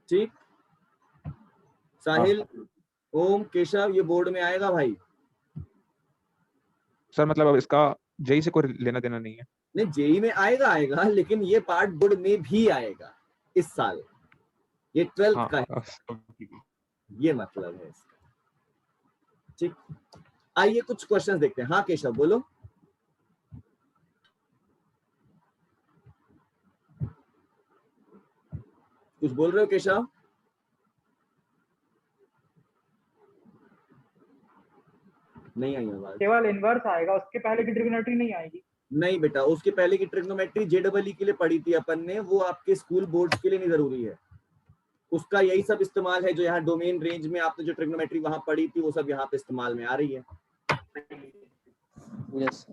ठीक, साहिल, ओम, केशव, ये बोर्ड में आएगा भाई? सर मतलब अब इसका जेई से कोई लेना देना नहीं है? नहीं, जेई में आएगा, लेकिन ये पार्ट बोर्ड में भी आएगा इस साल, ये 12th का है, ये मतलब है इसका। ठीक, आइए कुछ क्वेश्चंस देखते हैं। हाँ केशव बोलो। कुछ बोल रहे हो केशव? नहीं आई आवाज। केवल इनवर्स आएगा, उसके पहले की ट्रिग्नोमेट्री नहीं आएगी। नहीं बेटा, उसके पहले की ट्रिग्नोमेट्री जेडबलई के लिए पढ़ी थी अपन ने, वो आपके स्कूल बोर्ड के लिए नहीं जरूरी है। उसका यही सब इस्तेमाल है जो यहाँ डोमेन रेंज में आपने जो ट्रिग्नोमेट्री वहां पढ़ी थी, वो सब यहाँ पे इस्तेमाल में आ रही है। यस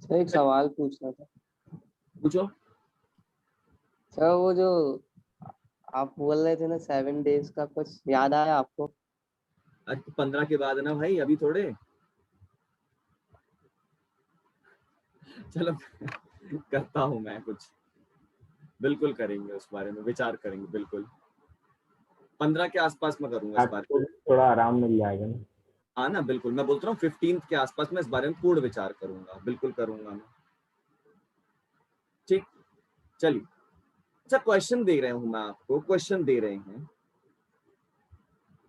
सर, एक सवाल पूछना था। पूछो। सर वो जो आप बोल रहे थे ना 7 डेज का, कुछ याद आया आपको? अरे 15 के बाद ना भाई, अभी थोड़े। चलो करता हूं मैं कुछ, बिल्कुल करेंगे उस बारे में, विचार करेंगे बिल्कुल। 15 के आसपास में करूंगा इस बारे में, थोड़ा आराम मिल जाएगा ना। हाँ ना, बिल्कुल मैं बोलता हूँ 15 के आसपास में इस बारे में पूर्ण विचार करूंगा, बिल्कुल करूंगा मैं। ठीक, चलिए। अच्छा, क्वेश्चन दे रहे हूं मैं आपको, क्वेश्चन दे रहे हैं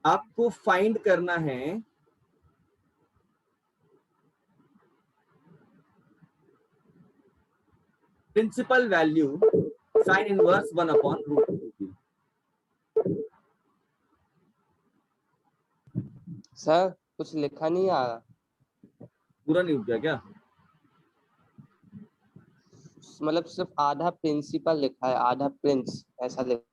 आपको, फाइंड करना है principal value sine inverse 1/√2। Sir कुछ लिखा नहीं आ रहा, पूरा नहीं उठ गया क्या? मतलब सिर्फ आधा प्रिंसिपल लिखा है, आधा प्रिंस ऐसा लिखा।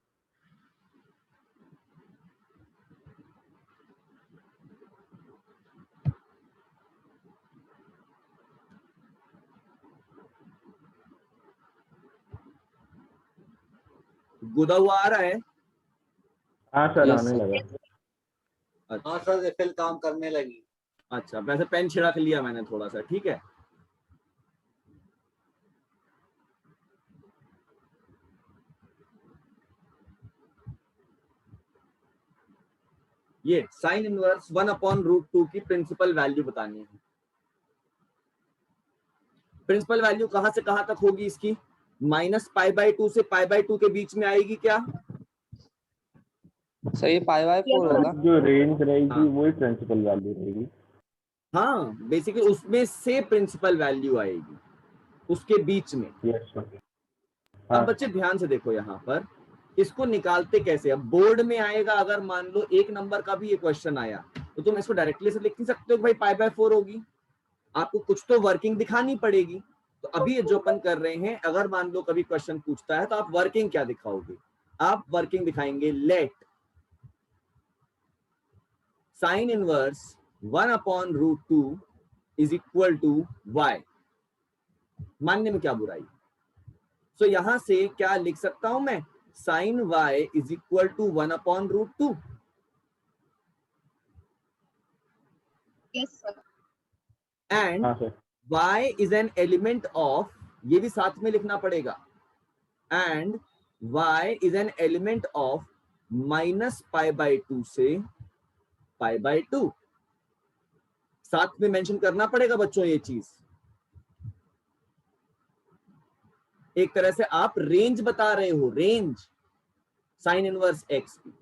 गुदा हुआ आ रहा है? हाँ सर, Yes, आने sir. लगा। अच्छा, हाँ सर, रिफिल काम करने लगी। अच्छा, वैसे पेन छिड़क लिया मैंने थोड़ा सा, ठीक है। ये साइन इनवर्स 1/√2 की प्रिंसिपल वैल्यू बतानी है। प्रिंसिपल वैल्यू कहां से कहां तक होगी इसकी? -π/2 से π/2 के बीच में आएगी क्या? सर ये π/4 होगा। जो रेंज रहेगी हाँ। वही प्रिंसिपल वैल्यू रहेगी। हाँ, बेसिकली उसमें से प्रिंसिपल वैल्यू आएगी, उसके बीच में। Yes sir. अब बच्चे ध्यान से देखो, यहाँ पर इसको निकालते कैसे? अब बोर्ड में आएगा, अगर मान लो 1 नंबर का भी ये क्वेश्चन आया, तो तुम इसको डायरेक्टली से लिख नहीं सकते हो भाई π/4 होगी, आपको कुछ तो वर्किंग दिखानी पड़ेगी। तो अभी ये जो अपन कर रहे हैं, अगर मान लो कभी क्वेश्चन पूछता है तो आप वर्किंग क्या दिखाओगे? आप वर्किंग दिखाएंगे, let sine inverse 1/√2 is equal to y। मानने में क्या बुराई? सो यहां से क्या लिख सकता हूं मैं? Sine y is equal to 1/√2। Yes sir. And हाँ sir. y is an element of, ये भी साथ में लिखना पड़ेगा, and y is an element of -π/2 से π/2। साथ में मेंशन करना पड़ेगा बच्चों ये चीज। एक तरह से आप रेंज बता रहे हो, रेंज साइन इनवर्स x की।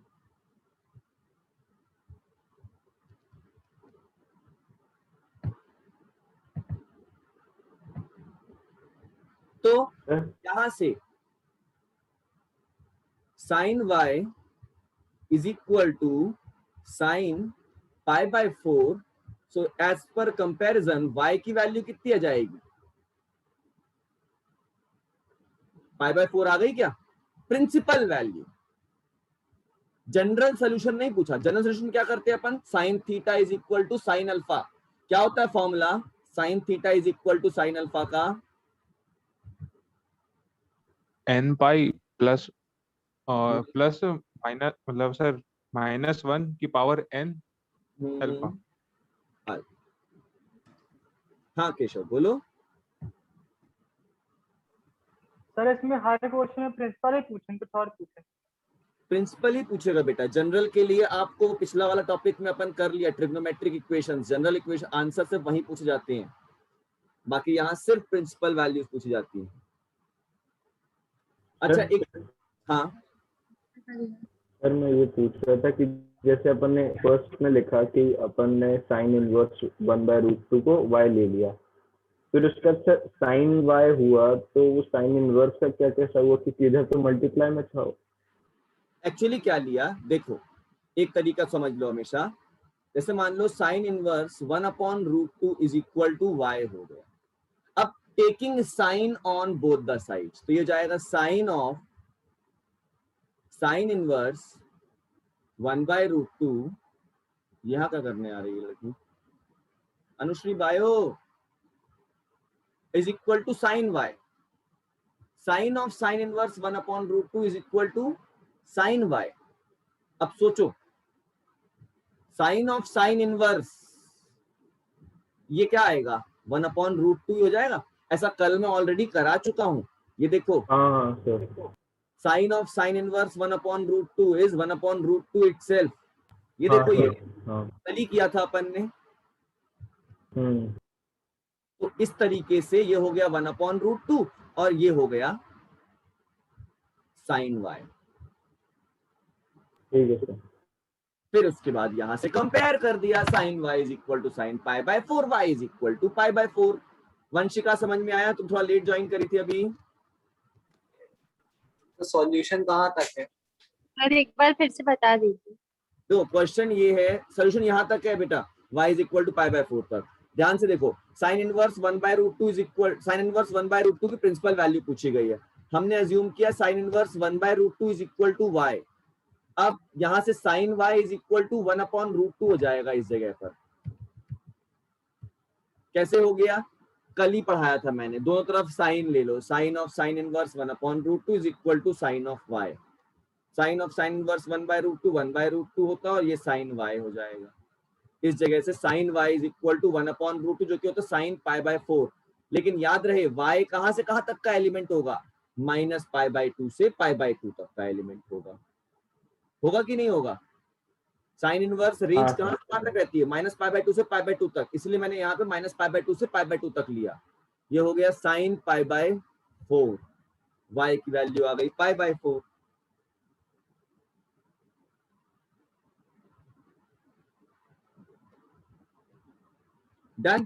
तो यहां से sine y is equal to sine π/4। So as पर कंपैरिजन y की वैल्यू कितनी आ जाएगी? π/4 आ गई क्या? Principal value. जनरल सोल्यूशन नहीं पूछा, जनरल सोल्यूशन क्या करते हैं अपन? Sine theta is equal to sine alpha. क्या होता है formula sine theta is equal to sine alpha का? n π प्लस प्लस माइनस, मतलब सर -1 की पावर n अल्फा। हाँ केशव बोलो। सर इसमें हर क्वेश्चन में प्रिंसिपल ही पूछें कुछ और पूछें? प्रिंसिपल ही पूछेगा बेटा। जनरल के लिए आपको पिछला वाला टॉपिक में अपन कर लिया, trigonometric equation, general equation answer से वहीं पूछे जाते हैं, बाकी यहाँ सिर्फ प्रिंसिपल वैल्यूज पूछी जाती हैं। अच्छा एक, हाँ सर मैं ये पूछ रहा था कि जैसे अपन ने फर्स्ट में लिखा कि अपन ने साइन इनवर्स 1/√2 को y ले लिया, फिर उसका साइन y हुआ, तो वो साइन इनवर्स का क्या कैसा हुआ कि सीधा तो मल्टीप्लाई में था? एक्चुअली क्या लिया देखो, एक तरीका समझ लो हमेशा। जैसे मान लो sine inverse 1/√2 is equal to y हो गया। अब taking sine on both the sides, तो ये जाएगा साइन ऑफ साइन इनवर्स 1/√2, यहाँ क्या करने आ रही है लड़की अनुश्री बायो, is equal to sine y। Sine of sine inverse 1/√2 is equal to sine y। अब सोचो, साइन ऑफ साइन इनवर्स ये क्या आएगा, 1/√2 हो जाएगा। ऐसा कल मैं ऑलरेडी करा चुका हूं, ये देखो हाँ sir. Sine of sine inverse 1/√2 is 1/√2 itself. ये हाँ देखो ये सर, हाँ। कल ही किया था अपन ने। हम्म, तो इस तरीके से ये हो गया 1/√2 और ये हो गया साइन y। ठीक है सर। फिर उसके बाद यहां से कंपेयर कर दिया, sine y is equal to sine π/4, y is equal to π/4। Vanshika समझ में आया? तुम थोड़ा लेट ज्वाइन करी थी अभी। तो सॉल्यूशन कहाँ तक है? सर एक बार फिर से बता दीजिए। तो क्वेश्चन ये है, सोल्यूशन यहां तक है बेटा, y इज इक्वल टू π/4 तक। ध्यान से देखो, sign inverse 1/√2 is equal, sign inverse 1/√2 की प्रिंसिपल वैल्यू पूछी गई है। हमने अज्यूम किया sine inverse 1/√2 is equal to y। अब यहां से sine y is equal to 1/√2 हो जाएगा इस जगह पर। कैसे हो गया? कल ही पढ़ाया था मैंने, दोनों तरफ साइन ले लो, sine of sine inverse 1/√2 is equal to sine of y। Sine of sine inverse 1/√2 1/√2 होता है और ये साइन y हो जाएगा। इस जगह से sine y is equal to 1/√2 जो कि होता है साइन π/4। लेकिन याद रहे y कहां से कहां तक का एलिमेंट होगा, -π/2 से π/2 तक का एलिमेंट होगा। होगा कि नहीं होगा? साइन इनवर्स रेंज कहां से कहां तक रहती है, -π/2 से π/2 तक, इसलिए मैंने यहाँ पे -π/2 से π/2 तक लिया। ये हो गया साइन π/4, y की वैल्यू आ गई π/4। डन।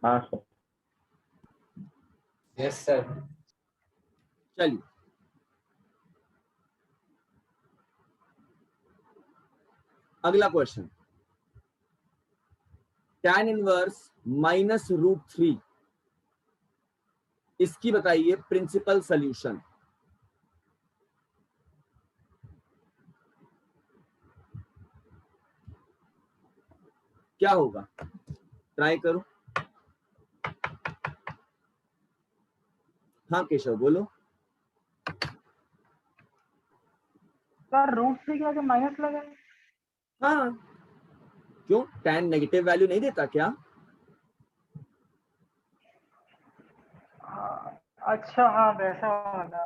हाँ सर। Yes sir. चलिए अगला क्वेश्चन, tan इनवर्स -√3, इसकी बताइए प्रिंसिपल सॉल्यूशन। क्या होगा, ट्राई करो। हाँ केशव बोलो। सर √3 के आगे माइनस लगा? हाँ क्यों, tan नेगेटिव वैल्यू नहीं देता क्या? अच्छा हाँ वैसा वाला।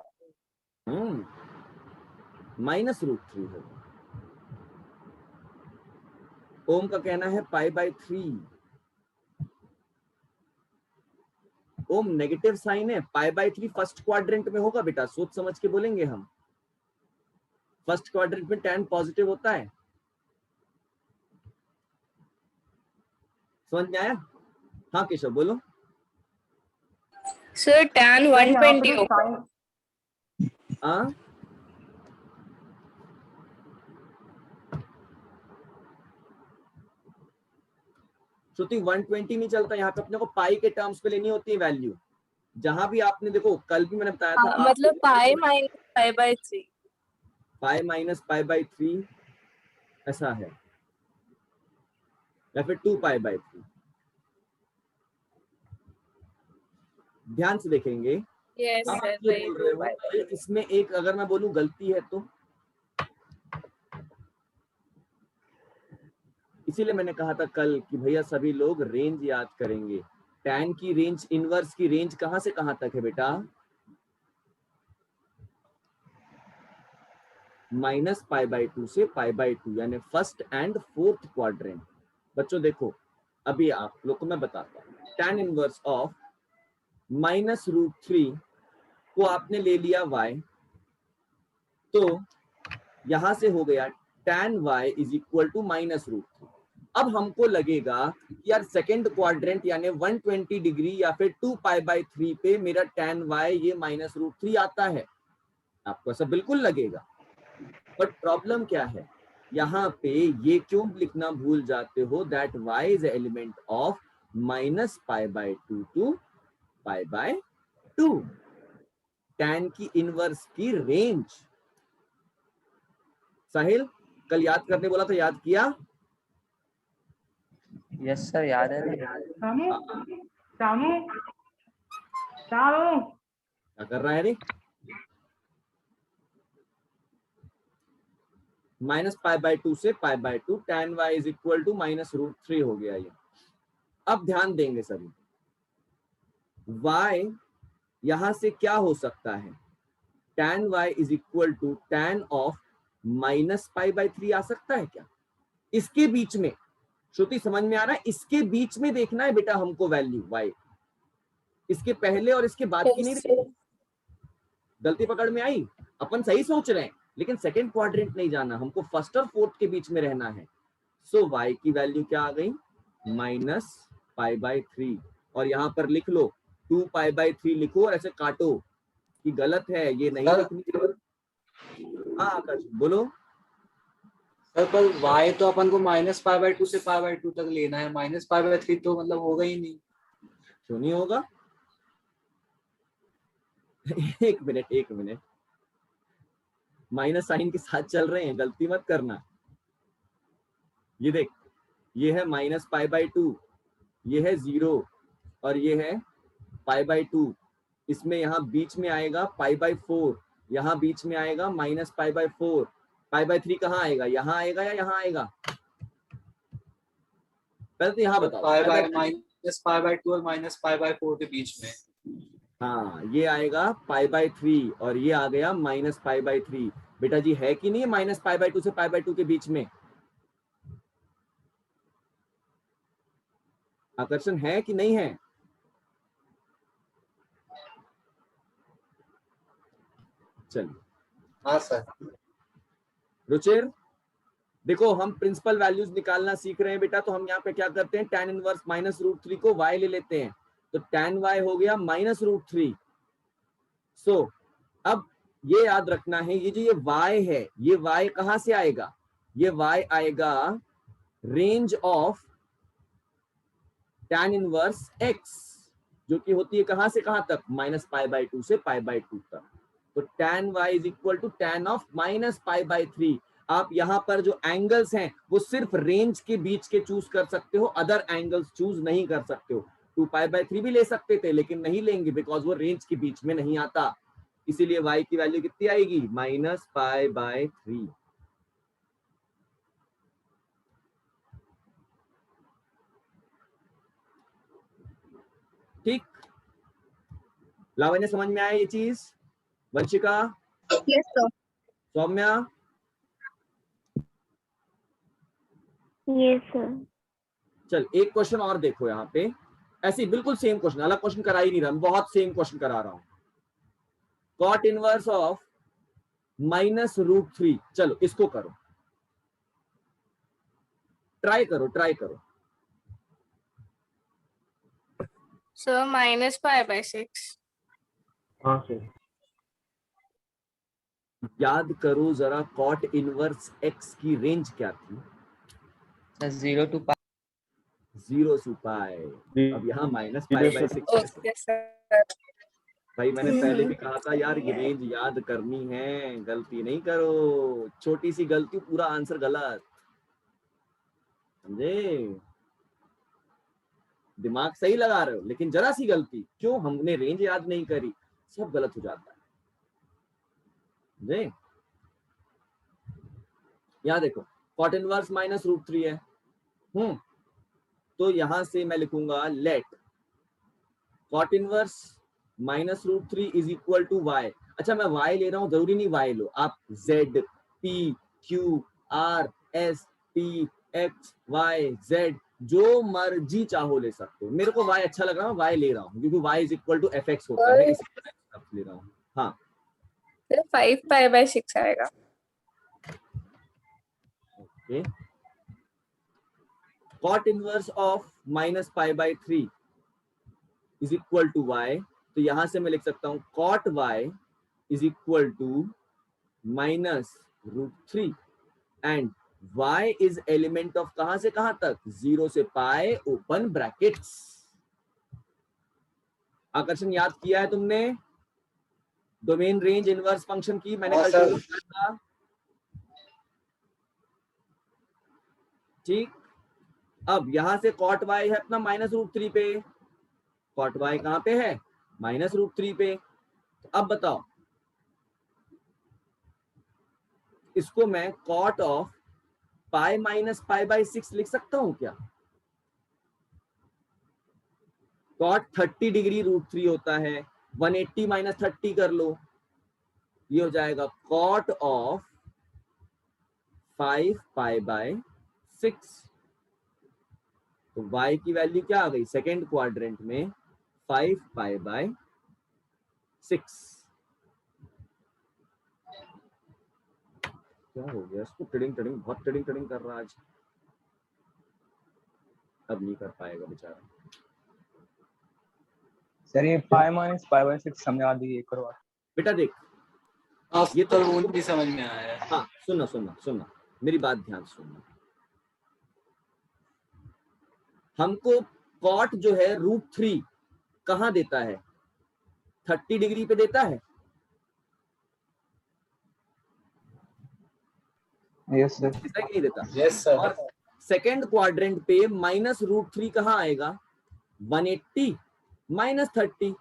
-√3 है। ओम का कहना है π/3। ओम नेगेटिव साइन है, π/3 फर्स्ट क्वाड्रेंट में होगा बेटा, सोच समझ के बोलेंगे हम। फर्स्ट क्वाड्रेंट में tan पॉजिटिव होता है, समझ में आया? हाँ केशव बोलो। सर tan 120 होगा। हाँ श्रुति 120 नहीं चलता, यहाँ पे अपने को पाई के टर्म्स पे लेनी होती है वैल्यू। जहां भी आपने देखो, कल भी मैंने बताया था, मतलब पाई माइनस π/3, पाई माइनस π/3 ऐसा है, या फिर 2π/3। ध्यान से देखेंगे। यस आप सर ये बोल रहे हो, इसमें एक अगर मैं बोलूं गलती है तो इसीलिए मैंने कहा था कल कि भैया सभी लोग रेंज याद करेंगे। tan की रेंज, इनवर्स की रेंज कहां से कहां तक है बेटा? -π/2 से π/2, यानी फर्स्ट एंड फोर्थ क्वाड्रेंट। बच्चों देखो, अभी आप लोग को मैं बताता हूं, tan इनवर्स ऑफ -√3 को आपने ले लिया y, तो यहां से हो गया tan y is equal to -√3। अब हमको लगेगा कि यार सेकेंड क्वाड्रेंट यानी 120 डिग्री या फिर 2π/3 पे मेरा tan y ये -√3 आता है। आपको ऐसा बिल्कुल लगेगा, बट प्रॉब्लम क्या है, यहाँ पे ये क्यों लिखना भूल जाते हो, that y is element of -π/2 to π/2, tan की इनवर्स की रेंज। साहिल कल याद करने बोला था, याद किया? यस सर, याद है ना। सामू सामू सामू क्या कर रहा है रे? -π/2 से π/2, tan y is equal to -√3 हो गया ये। अब ध्यान देंगे सभी, y यहां से क्या हो सकता है, tan y is equal to tan of -π/3 आ सकता है क्या? इसके बीच में, श्रुति समझ में आ रहा है? इसके बीच में देखना है बेटा हमको वैल्यू y, इसके पहले और इसके बाद की नहीं देखनी। गलती पकड़ में आई? अपन सही सोच रहे हैं, लेकिन सेकेंड क्वाड्रेंट नहीं जाना, हमको फर्स्ट और फोर्थ के बीच में रहना है। सो y की वैल्यू क्या आ गई, -π/3, और यहां पर लिख लो 2π/3 लिखो और ऐसे काटो कि गलत है, ये नहीं सर, लिखनी। हाँ आकाश बोलो। सर पर y तो अपन को -π/2 से π/2 तक लेना है, -π/3 तो मतलब होगा ही नहीं। क्यों नहीं होगा? एक मिनट, माइनस साइन के साथ चल रहे हैं, गलती मत करना। ये देख, ये है -π/2, ये है 0 और ये है π/2। इसमें यहाँ बीच में आएगा π/4, यहाँ बीच में आएगा -π/4। π/3 कहाँ आएगा, यहाँ आएगा या यहाँ आएगा? पहले तो यहाँ बताओ। -π/2 और -π/4 के बीच में। हाँ, ये आएगा π/3 और ये आ गया -π/3। बेटा जी है कि नहीं -π/2 से π/2 के बीच में? आकर्षण है कि नहीं है? चलिए। हाँ सर। रुचिर देखो, हम प्रिंसिपल वैल्यूज निकालना सीख रहे हैं बेटा, तो हम यहाँ पे क्या करते हैं, tan इनवर्स -√3 को y ले लेते हैं, तो tan y हो गया -√3। सो अब ये याद रखना है, ये जो ये y है, ये y कहां से आएगा, ये y आएगा range of tan inverse x, जो कि होती है कहां से कहां तक, -π/2 से π/2 तक। तो tan y is equal to tan of -π/3। आप यहाँ पर जो एंगल्स हैं वो सिर्फ रेंज के बीच के चूज कर सकते हो, अदर एंगल्स चूज नहीं कर सकते हो। 2π/3 भी ले सकते थे, लेकिन नहीं लेंगे बिकॉज वो रेंज के बीच में नहीं आता। इसीलिए y की वैल्यू कितनी आएगी, -π/3। ठीक, लावण्य समझ में आया ये चीज? Vanshika, yes sir. Saumya, yes sir. चल एक क्वेश्चन और देखो यहाँ पे, ऐसे बिल्कुल सेम क्वेश्चन, अलग क्वेश्चन करा ही नहीं रहा, बहुत सेम क्वेश्चन करा रहा हूं। कॉट इनवर्स ऑफ -√3, चलो इसको करो, ट्राई करो। सर -π/6। हाँ सर। याद करो जरा, कॉट इनवर्स x की रेंज क्या थी? 0 to π। 0 से पाई। अब यहाँ -π/6। Okay sir. भाई मैंने पहले भी कहा था यार, ये रेंज याद करनी है, गलती नहीं करो, छोटी सी गलती पूरा आंसर गलत, समझे? दिमाग सही लगा रहे हो, लेकिन जरा सी गलती, क्यों हमने रेंज याद नहीं करी, सब गलत हो जाता है, समझे? यहाँ देखो, कॉट इनवर्स -√3 है, तो यहां से मैं लिखूंगा let cot inverse -√3 is equal to y। अच्छा मैं y ले रहा हूं, जरूरी नहीं y लो, आप z p q r s t x y z जो मर्जी चाहो ले सकते हो। मेरे को y अच्छा लग रहा है, y ले रहा हूँ क्योंकि y is equal to fx होता है, इसलिए ले रहा हूँ। हाँ 5π/6 आएगा। Okay, cot inverse of -π/3 is equal to y। तो यहां से मैं लिख सकता हूं cot y is equal to -√3 and y is element of कहां से कहां तक, 0 से पाई ओपन ब्रैकेट्स। आकर्षण याद किया है तुमने? डोमेन रेंज इनवर्स फंक्शन की मैंने हाँ, कल सर। बताया था। ठीक, अब यहां से cot y है अपना -√3 पे, cot y कहां पे है, -√3 पे। तो अब बताओ इसको मैं cot ऑफ पाई -π/6 लिख सकता हूं क्या? cot 30 डिग्री √3 होता है, 180 - 30 कर लो, ये हो जाएगा cot ऑफ 5π/6। तो y की वैल्यू क्या आ गई सेकेंड क्वाड्रेंट में, 5π/6। क्या हो गया इसको, टिडिंग टिडिंग बहुत टिडिंग टिडिंग कर रहा आज, अब नहीं कर पाएगा बेचारा। सर ये 5 - π/6 समझा दीजिए एक बार। बेटा देख, हाँ, ये तो वो नहीं समझ में आया। हाँ सुनना सुनना सुनना, मेरी बात ध्यान से सुनना। हमको cot जो है √3 कहां देता है, 30 डिग्री पे देता है। Yes sir. देता है कि नहीं देता? Yes sir. और सेकेंड क्वाड्रेंट पे -√3 कहां आएगा, 180 - 30,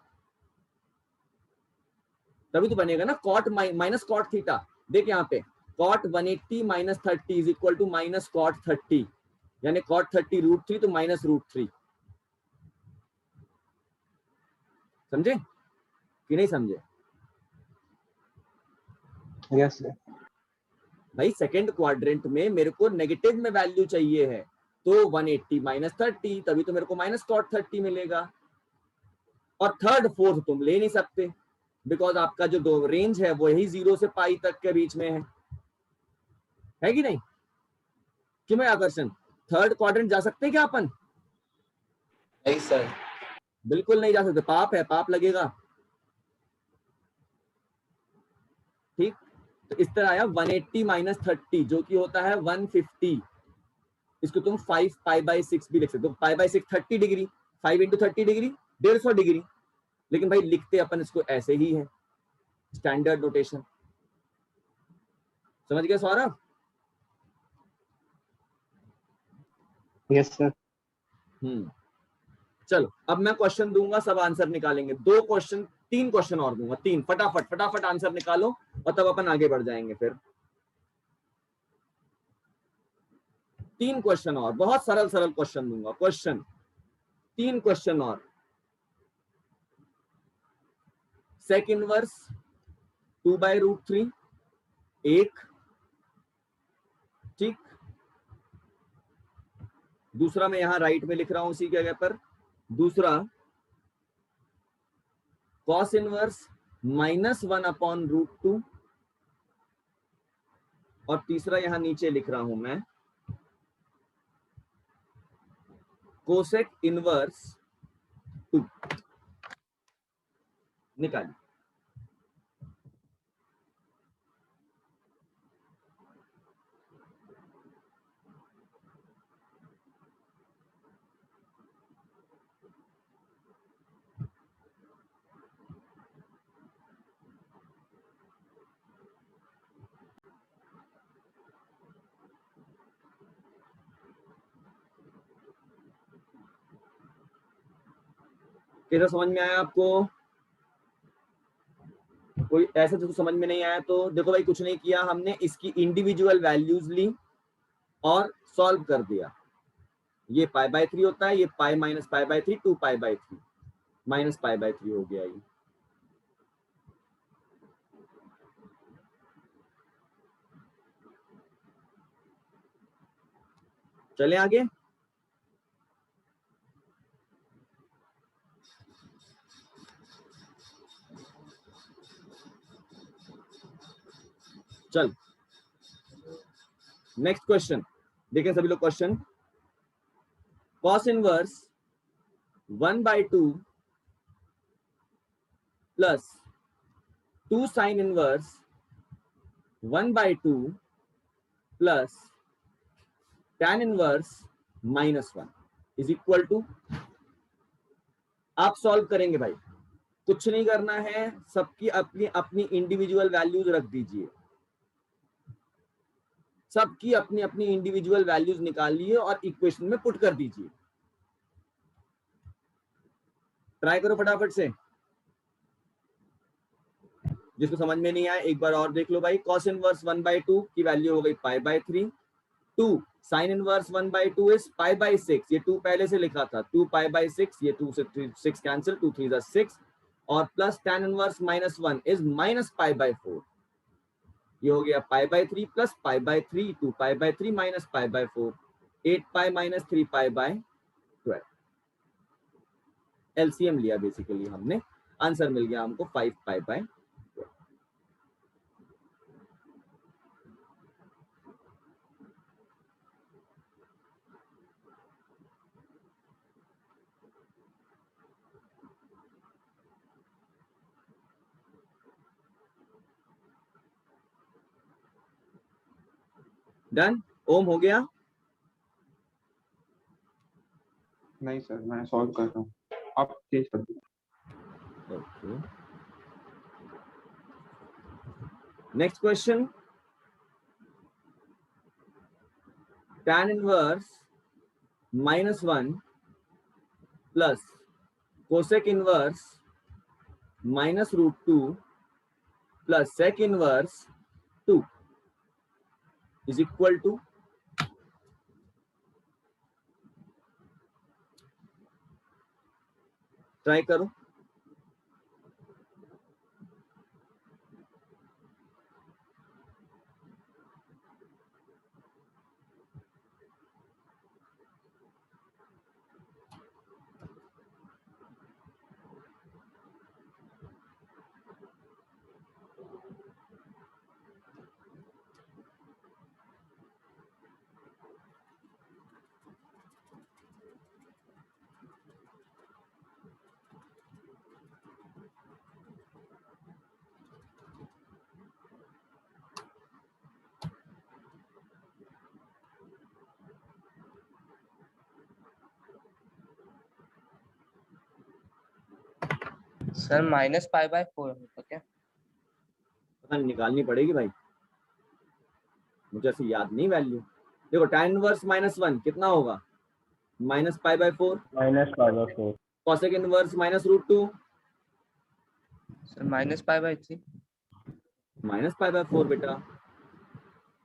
तभी तो बनेगा ना cot माइनस cot थीटा। देख यहाँ पे cot 180 - 30 is equal to -cot 30, यानी cot 30 √3 तो -√3। समझे कि नहीं समझे? Yes sir. भाई सेकेंड क्वाड्रेंट में मेरे को नेगेटिव में वैल्यू चाहिए है, तो 180 - 30, तभी तो मेरे को -cot 30 मिलेगा। और थर्ड फोर्थ तुम ले नहीं सकते, बिकॉज आपका जो दो रेंज है वो यही 0 से पाई तक के बीच में है कि नहीं? कि मैं आकर्षण थर्ड क्वाड्रेंट जा सकते क्या अपन? नहीं सर। बिल्कुल नहीं जा सकते, पाप है, पाप लगेगा। ठीक, तो इस तरह आया 180 - 30 जो कि होता है 150। इसको तुम 5π/6 भी लिख सकते हो। π/6 30 डिग्री, 5 × 30 डिग्री 150 डिग्री। लेकिन भाई लिखते अपन इसको ऐसे ही है, स्टैंडर्ड नोटेशन। समझ गए सौरभ? Yes sir. चलो अब मैं क्वेश्चन दूंगा, सब आंसर निकालेंगे। 2 क्वेश्चन 3 क्वेश्चन और दूंगा, 3 फटाफट फटाफट आंसर निकालो और तब अपन आगे बढ़ जाएंगे। फिर 3 क्वेश्चन और, बहुत सरल सरल क्वेश्चन दूंगा। क्वेश्चन 3 क्वेश्चन और। सेक इनवर्स 2/√3 एक, ठीक। दूसरा मैं यहां राइट में लिख रहा हूं उसी की जगह पर, दूसरा cos इनवर्स -1/√2, और तीसरा यहां नीचे लिख रहा हूं मैं कोसेक इनवर्स 2। निकालिए। कैसा समझ में आया आपको? कोई ऐसा जो समझ में नहीं आया तो देखो भाई, कुछ नहीं किया हमने, इसकी इंडिविजुअल वैल्यूज ली और सॉल्व कर दिया। ये पाई बाय 3 होता है, ये pi minus pi by 3, 2 pi by 3 minus pi by 3 हो गया ये। चले आगे। चल नेक्स्ट क्वेश्चन देखें सभी लोग। Question cos inverse 1/2 plus 2 sin inverse 1/2 plus tan inverse -1 is equal to. आप सॉल्व करेंगे भाई, कुछ नहीं करना है, सबकी अपनी अपनी इंडिविजुअल वैल्यूज रख दीजिए, सबकी अपनी अपनी इंडिविजुअल वैल्यूज निकालिए और इक्वेशन में पुट कर दीजिए। ट्राई करो फटाफट से, जिसको समझ में नहीं आया एक बार और देख लो भाई। cos इनवर्स 1/2 की वैल्यू हो गई पाई by 3, 2 sin inverse 1/2 is pi by 6, ये 2 पहले से लिखा था, 2 पाई बाय 6, ये 2 से 6 कैंसिल, 2 3 6, और plus tan inverse -1 is minus pi by 4, ये हो गया पाई by 3 plus pi by 3, 2 pi by 3 minus pi by 4, 8 pi minus 3 pi by 12। LCM लिया बेसिकली हमने, आंसर मिल गया हमको 5 पाई बाय 12। डन। ओम हो गया? नहीं सर, मैं सॉल्व कर रहा हूँ, आप चेंज कर दीजिए। Okay, next question. tan inverse -1 plus cosec inverse -√2 plus sec inverse 2 is equal to. Try करो। सर माइनस पाई बाय 4 होता क्या? पता नहीं, निकालनी पड़ेगी भाई, मुझे ऐसे याद नहीं वैल्यू। देखो tan इनवर्स -1 कितना होगा, minus pi by 4, minus pi by 4, cosec inverse -√2 sir minus pi by 3। Minus pi by 4 बेटा,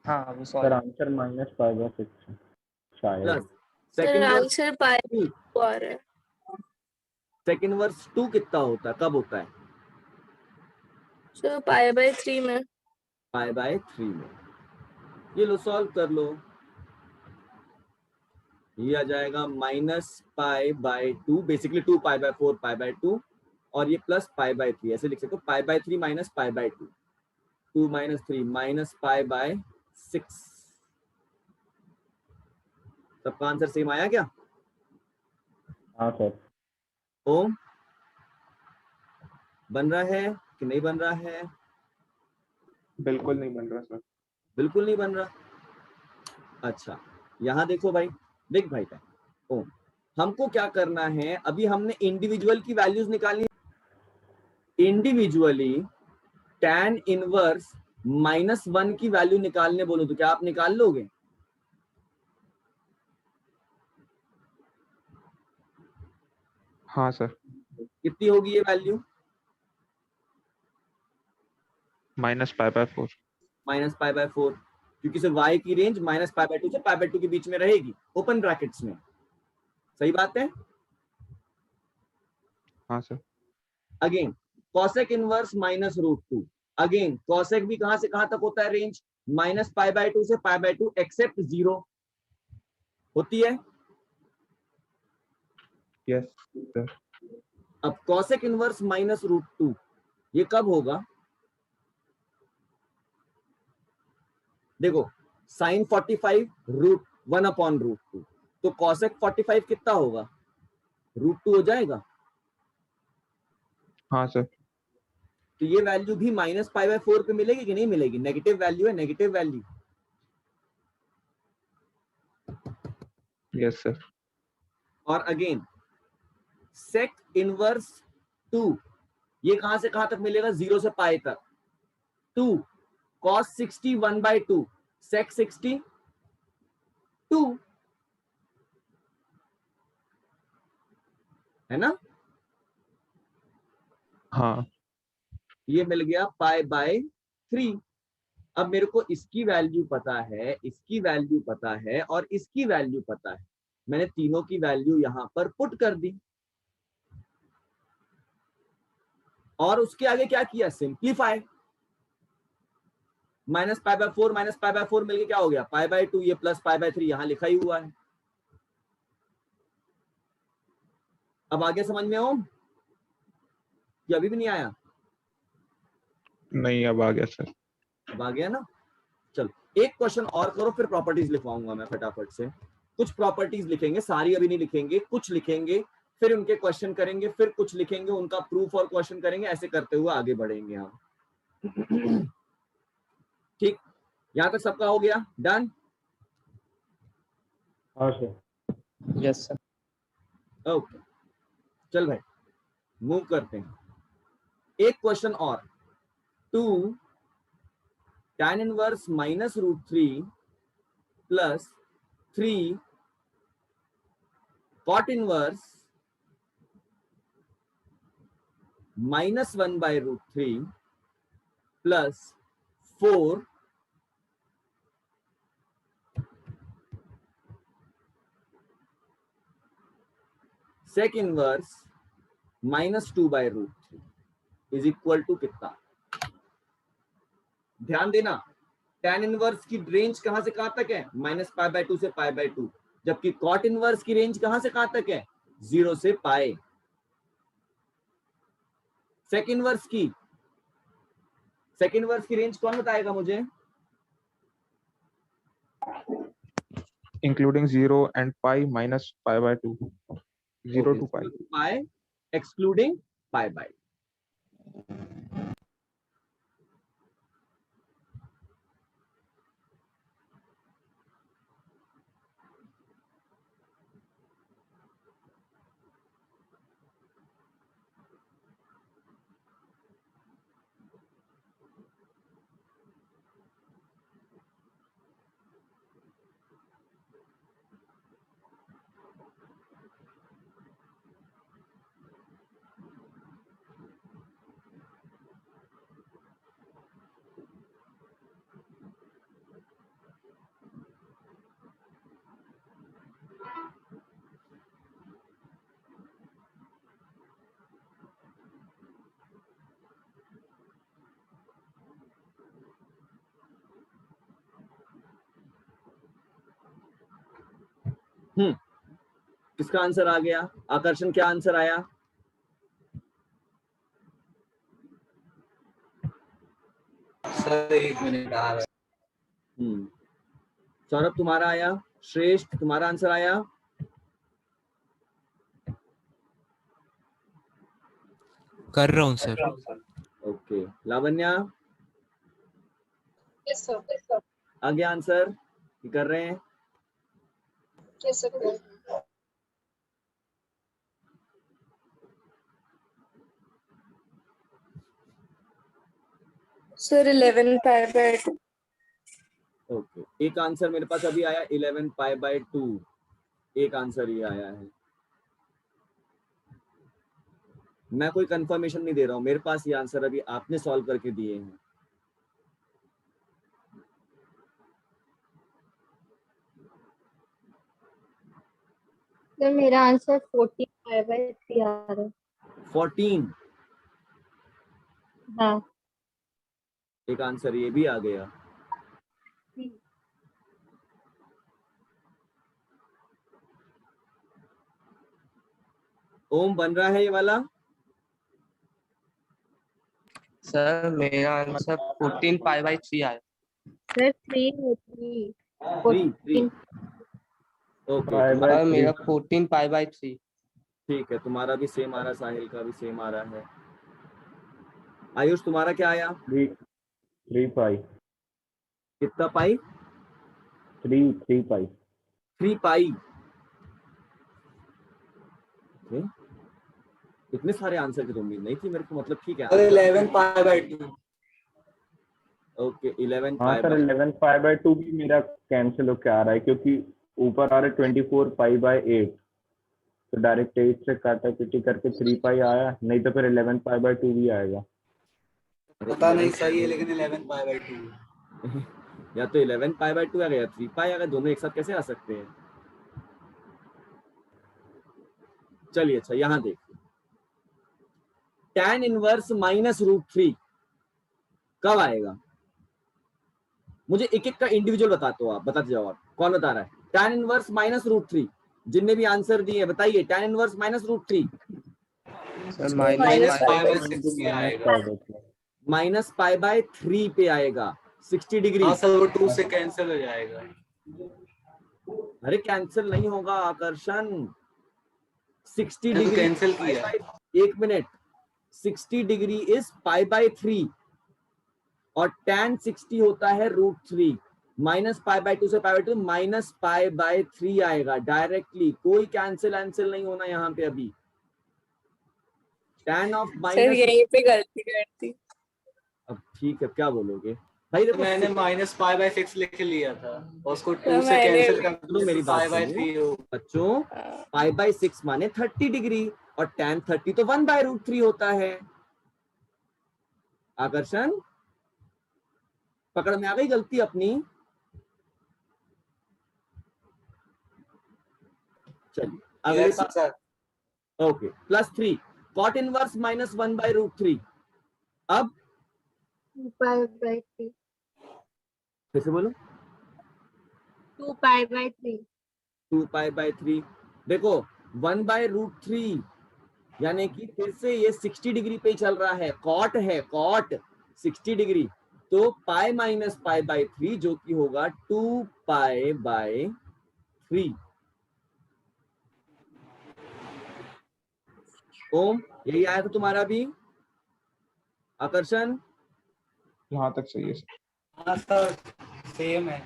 हाँ अभी sir solve. Answer minus pi by 6 शायद। Plus sir second verse answer pi 2, आ रहा है। सेकंड वर्स 2 कितना होता है, कब होता है? सर पाई बाय 3 में। पाई बाय 3 में। ये लो सॉल्व कर लो, ये आ जाएगा minus pi bye 2, basically 2 pi by 4 pi by 2, और ये प्लस पाई बाय 3, ऐसे लिख सकते हो, पाई by 3 minus pi bye 2, 2 minus 3 minus pi by 6। सबका आंसर सेम आया क्या? हाँ सर। ओम बन रहा है कि नहीं बन रहा है? बिल्कुल नहीं बन रहा सर। बिल्कुल नहीं बन रहा। अच्छा, यहाँ देखो भाई, देख भाई का ओम, हमको क्या करना है, अभी हमने इंडिविजुअल की वैल्यूज निकाली। इंडिविजुअली tan इनवर्स -1 की वैल्यू निकालने बोलो तो क्या आप निकाल लोगे? हाँ सर। कितनी होगी ये value? Minus pi by 4। Minus pi by 4, क्योंकि सिर्फ y की रेंज माइनस पाई बाय 2 से पाई बाय 2 के बीच में रहेगी, ओपन ब्रैकेट्स में। सही बात है। हाँ sir. Again cosec inverse minus root two, again cosec भी कहां से कहां तक होता है रेंज, -π/2 से π/2 एक्सेप्ट 0 होती है। Yes sir. अब cosec inverse minus root two ये कब होगा, देखो साइन 45 रूट 1/√2, तो कॉसेक 45 कितना होगा, √2 हो जाएगा। हाँ सर। तो ये वैल्यू भी -π/4 पे मिलेगी कि नहीं मिलेगी, नेगेटिव वैल्यू है, नेगेटिव वैल्यू। Yes sir. और अगेन सेक इनवर्स 2 ये कहां से कहां तक मिलेगा, 0 से पाई तक, 2 cos 60 1/2 sec 60 2 है ना, हाँ ये मिल गया π/3। अब मेरे को इसकी वैल्यू पता है, इसकी वैल्यू पता है और इसकी वैल्यू पता है, मैंने तीनों की वैल्यू यहां पर पुट कर दी और उसके आगे क्या किया, सिंप्लीफाई, -π/4 -π/4 मिलके क्या हो गया π/2, ये प्लस π/3 यहां लिखा ही हुआ है। अब आगे समझ में हो कि अभी भी नहीं आया, नहीं अब आ गया सर। अब आ गया ना। चलो एक क्वेश्चन और करो फिर प्रॉपर्टीज लिखवाऊंगा मैं फटाफट से, कुछ प्रॉपर्टीज लिखेंगे, सारी अभी नहीं लिखेंगे, कुछ लिखेंगे फिर उनके क्वेश्चन करेंगे, फिर कुछ लिखेंगे उनका प्रूफ और क्वेश्चन करेंगे, ऐसे करते हुए आगे बढ़ेंगे हम। ठीक, यहां तक सबका हो गया, डन। हाँ सर। Yes sir. ओके चल भाई मूव करते हैं, एक क्वेश्चन और, 2 tan inverse -√3 plus 3 cot inverse -1/√3 plus 4 sec inverse -2/√3 is equal to कितना। ध्यान देना tan इनवर्स की रेंज कहां से कहां तक है, -π/2 से π/2, जबकि cot इनवर्स की रेंज कहां से कहां तक है, 0 से पाई। सेक इनवर्स की रेंज कौन बताएगा मुझे, including 0 and pi minus π/2, 0 to pi। Pi excluding π/2। किसका आंसर आ गया, आकर्षण क्या आंसर आया, सर 1 मिनट आ रहा है। सौरभ तुम्हारा आया, श्रेष्ठ तुम्हारा आंसर आया, कर रहा हूँ sir. Okay Lavanya yes sir. आ गया आंसर, ये कर रहे हैं। Yes sir. सर 11π/2। ओके एक आंसर मेरे पास अभी आया 11π/2, एक आंसर ये आया है, मैं कोई कंफर्मेशन नहीं दे रहा हूं, मेरे पास ये आंसर अभी आपने सॉल्व करके दिए हैं। तो मेरा आंसर 14 पाई बाय 3 आ रहा है। 14 हाँ। एक आंसर ये भी आ गया। ओम बन रहा है ये वाला? सर मेरा आंसर 14 पाई बाय 3 आया। सर 3 होती 3 ओके पाई बाय और 3 मेरा 14 पाई बाय 3। ठीक है, तुम्हारा भी सेम आ रहा है, साहिल का भी सेम आ रहा है। आयुष तुम्हारा क्या आया? 3 पाई कितना पाई? 3 पाई 3 पाई। ओके, इतने सारे आंसर की तो उम्मीद नहीं थी मेरे को, मतलब ठीक है। और 11 पाई बाय 2। ओके 11 हाँ पाई सर, बाय 11 पाई बाय 2 भी मेरा कैंसिल होके आ रहा है, क्योंकि ऊपर आ रहा है 24 पाई बाय 8, तो डायरेक्ट 8 से काटा पिटी करके 3 पाई आया, नहीं तो फिर 11 पाई बाय 2 भी आएगा। पता नहीं सही है, लेकिन 11 पाई बाय 2। या तो 11 पाई बाय 2 आ गया या 3 पाई आ गया, दोनों एक साथ कैसे आ सकते हैं? चलिए अच्छा यहां देखिए, tan इनवर्स -√3 कब आएगा? मुझे एक एक का इंडिविजुअल बताते हो, आप बताते जाओ। आप कौन बता रहा है? tan इनवर्स -√3, जिनने भी आंसर दिए बताइए। tan inverse -√3 sir minus pi bye -5/3। 6 पे माइनस आएगा। -π/3 पे आएगा 60 डिग्री। हाँ सर, वो 2 से कैंसिल हो जाएगा। अरे कैंसिल नहीं होगा आकर्षण, 60 मैंने तो डिग्री कैंसिल किया। एक मिनट, 60 डिग्री इज π/3 और tan 60 होता है √3। -π/2 से π/2 -π/3 आएगा डायरेक्टली, कोई कैंसिल नहीं होना यहाँ पे अभी। tan ऑफ सर माइनस, यहीं पे गलती करती। अब ठीक है क्या बोलोगे भाई? तो देखो मैंने -π/6 लिख लिया था, और उसको 2 तो से मैंने कैंसिल भी। कर सुनो मेरी बात सुनो π/3 हो। बच्चों, π/6 माने 30 डिग्री और tan 30 तो 1/√3 होता है। आकर्षण पकड़ में आ गई गलती अपनी? चलिए अगले यस पास। सर। Okay +3 cot inverse -1/√3। अब 2π/3 फिर से बोलो। 2π/3 2π/3 देखो 1/√3 यानी कि फिर से ये 60 डिग्री पे चल रहा है, कॉट है, कॉट 60 डिग्री, तो पाई -π/3 जो कि होगा 2π/3। ओम यही आया था तुम्हारा भी? आकर्षण यहाँ तक सही है सर। हाँ सर, सेम है।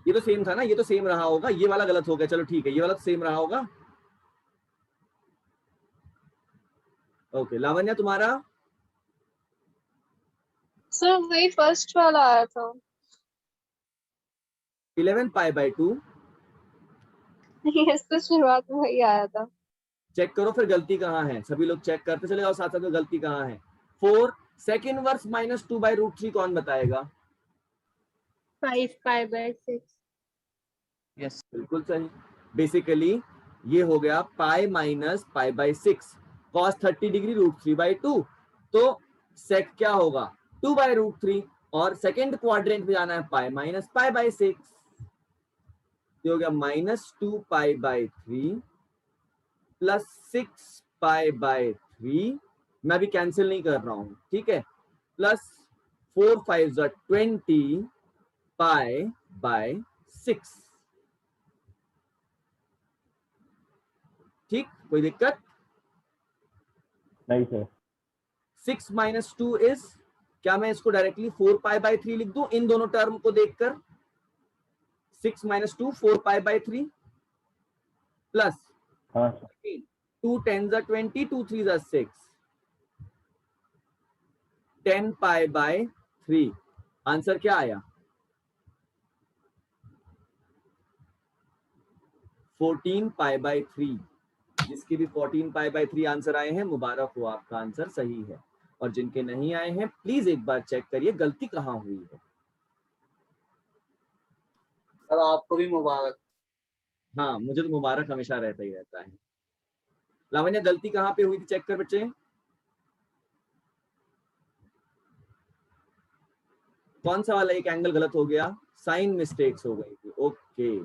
ये तो सेम था ना, ये तो सेम रहा होगा, ये वाला गलत हो गया, चलो ठीक है, ये वाला तो सेम रहा होगा। ओके लावण्या तुम्हारा? सर वही फर्स्ट वाला आया था। 11 π/2। यस तो शुरुआत में वही आया था। चेक करो फिर गलती कहाँ है, सभी लोग चेक करते चले जाओ साथ साथ में गलती कहाँ है। 4 sec इनवर्स -2/√3 कौन बताएगा? 5π/6 यस बिल्कुल सही। बेसिकली ये हो गया पाई -π/6 cos 30 डिग्री √3/2, तो sec क्या होगा 2/√3 और सेकेंड क्वाड्रेंट में जाना है पाई -π/6, ये हो गया -2π/3 +6π/3, मैं अभी कैंसिल नहीं कर रहा हूं, ठीक है, +4 5 20 π/6। ठीक, कोई दिक्कत? नहीं सर। 6 - 2 इज, क्या मैं इसको डायरेक्टली 4π/3 लिख दूं इन दोनों टर्म को देखकर? 6 - 2 4π/3 प्लस हाँ सर। 2 10 20 2 3 6 10π/3। आंसर क्या आया? 14π/3। जिसके भी 14π/3 आंसर आए हैं मुबारक हो, आपका आंसर सही है। और जिनके नहीं आए हैं प्लीज एक बार चेक करिए गलती कहाँ हुई है। सर आपको भी मुबारक। हाँ मुझे तो मुबारक हमेशा रहता ही रहता है। लावण्य गलती कहाँ पे हुई थी, चेक कर बच्चे। कौन सा वाला एक एंगल गलत हो गया, साइन मिस्टेक्स हो गई थी। ओके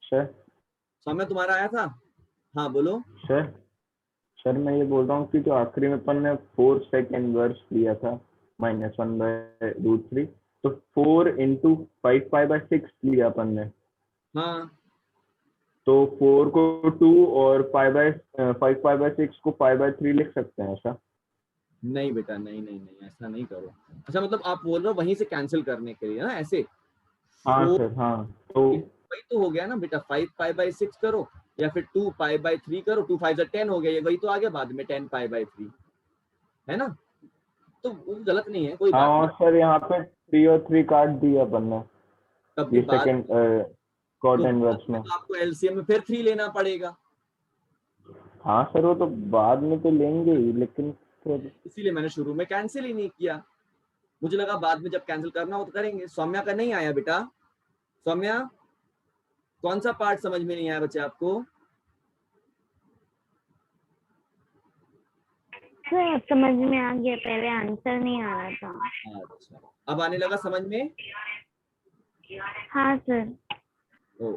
सर सौम्य तुम्हारा आया था, हाँ बोलो। सर सर मैं ये बोल रहा हूँ कि जो आखिरी में अपन ने 4 सेकंड वर्स लिया था -1/√3, तो 4 into 5π/6 लिया अपन ने, हाँ तो 4 को 2 और 5π/6 को π/3 लिख सकते हैं ऐसा? नहीं बेटा, नहीं नहीं नहीं, ऐसा नहीं करो। अच्छा मतलब आप बोल रहे हो वहीं से कैंसिल करने के लिए ना, ऐसे। हाँ Four- सर हाँ, तो वही तो हो गया ना बेटा, 5π/6 करो या फिर 2π/3 करो, 2 5 10 हो गया, ये वही तो आ गया बाद में 10π/3, है ना। तो वो गलत नहीं है, कोई हाँ, बात और सर यहाँ पे 3 और 3 काट दिया अपन ने नहीं। कभी ये बात सेकंड कॉट इनवर्स में। तो आपको एलसीएम में फिर 3 लेना पड़ेगा, हाँ सर वो तो बाद में तो लेंगे ही, लेकिन फिर इसीलिए मैंने शुरू में कैंसिल ही नहीं किया। मुझे लगा बाद में जब कैंसिल करना हो तो करेंगे। सौम्या का नहीं आया बेटा, सौम्या कौन सा पार्ट समझ में नहीं आया बच्चे आपको? सर अब समझ में आ गया, पहले आंसर नहीं आ रहा था। अच्छा अब आने लगा समझ में? हाँ सर। ओ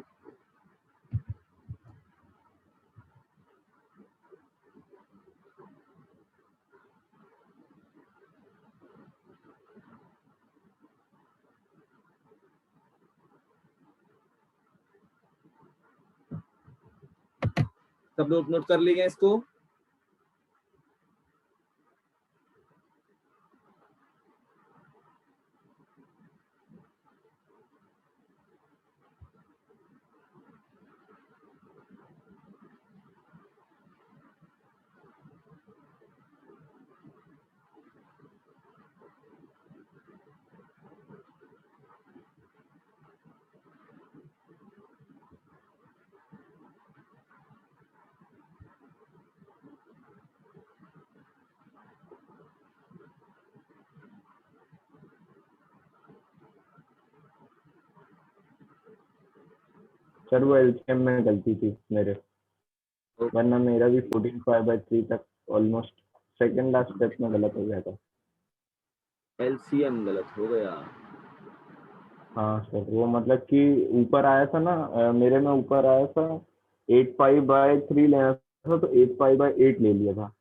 सब लोग नोट कर लिए इसको? सर वो एलसीएम में गलती थी मेरे, वरना मेरा भी 14π/3 तक ऑलमोस्ट सेकंड लास्ट स्टेप में गलत हो गया था। एलसीएम गलत हो गया। हाँ सर वो मतलब कि ऊपर आया था ना, मेरे में ऊपर आया था 8π/3 लेना था, तो 8π/8 ले लिया था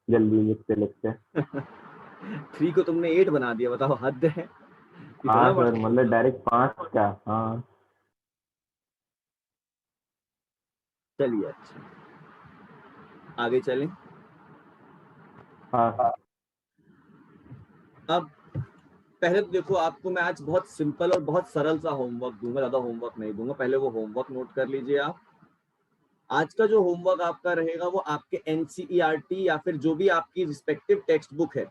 जल्दी लिखते लिखते। 3 को तुमने 8 बना दिया, बताओ हद है। हाँ बड़ा सर मतलब डायरेक्ट 5 का। हाँ चलिए अच्छा आगे चलें। हाँ अब पहले तो देखो, आपको मैं आज बहुत सिंपल और बहुत सरल सा होमवर्क दूंगा, ज्यादा होमवर्क नहीं दूंगा। पहले वो होमवर्क नोट कर लीजिए आप। आज का जो होमवर्क आपका रहेगा वो आपके एनसीईआरटी या फिर जो भी आपकी रिस्पेक्टिव टेक्स्ट बुक है